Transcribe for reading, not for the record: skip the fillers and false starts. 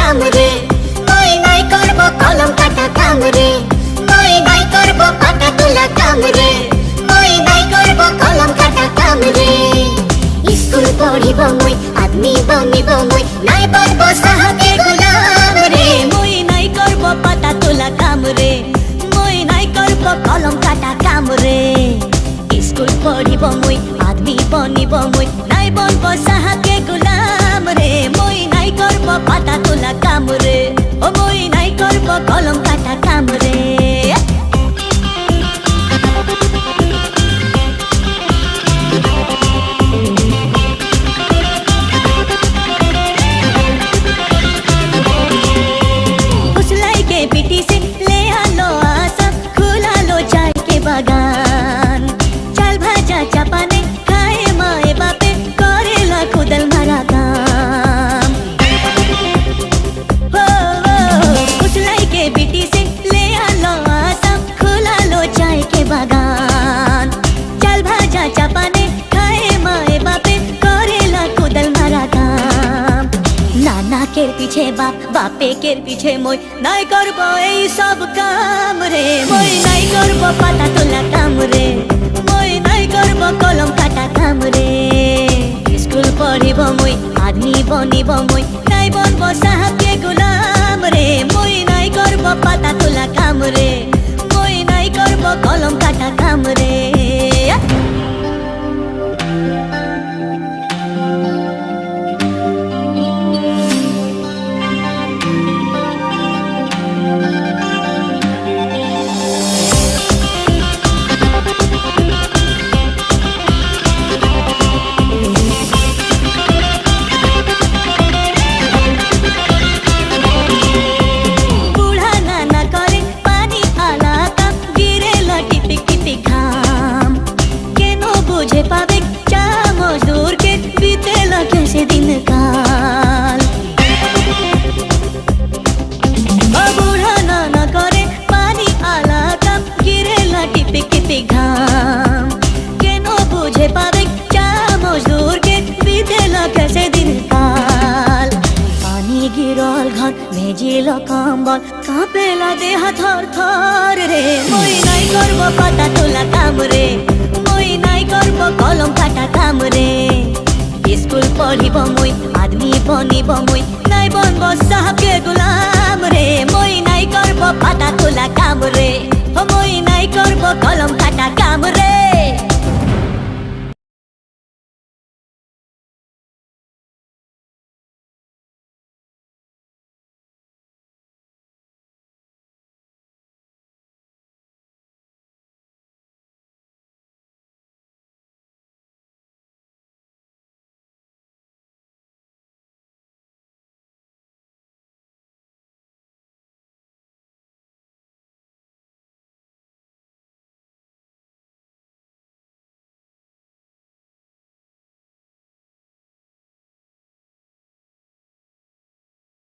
কাম রে, মই নাই করব কলম কাটা কাম রে, মই নাই করব পাতা তোলা কাম রে, মই নাই করব কলম কাটা কাম রে। স্কুল পড়িব মই, আদমি বনিব মই, নাই বনব সাহাবে গোলাম রে, মই নাই করব পাতা তোলা কাম রে, মই নাই করব কলম কাটা কাম রে। স্কুল পড়িব মই, আদমি বনিব মই, নাই বনব সাহাকে গোলাম রে, মই নাই করব পাতা তোলা কাম রে, ও মই নাই করব কলম কাটা কাম রে। पिटी से ले आलो आसा, खुला लो चाय के बागान, चाल भाजा चापाने खाए माए बापे, करेला खुदल मारा काम। हो खुशलाई के पिटी से ले आलो आसा, खुला लो चाय के बागान, चाल भाजा चापाने खाए माए बापे, करेला खुदल मारा काम। नाना केर पीछे बाप, बापे केर पीछे মই, নাই করব এই সব কাম রে, মই নাই করব পাতা তোলা কাম রে, মই নাই করব কলম কাটা কাম রে। স্কুল পড়িব মই, আদমি বনিব মই, নাই বনব সাহাবকে গোলাম রে, মই নাই করব পাতা তোলা কাম রে, মই নাই করব কলম কাটা কাম রে। दिन काल बुढ़ा नाना करे पानी आला काम, गिरेला टिपे टिपे घाम, केनो बुझे पावे चा मजदूर के बीतेला कैसे दिन काल। पानी गिरल घर भेजिल कम्बल, कापेला देह थर थर रे, মই নাই করব পাতা তোলা কাম রে, মই নাই করব কলম কাটা কাম রে। স্কুল পড়িব মই, আদমি বনিব মই, নাই বনব সাহাবকে গোলাম রে, মই নাই করব পাতা তোলা কাম রে, মই নাই করব কলম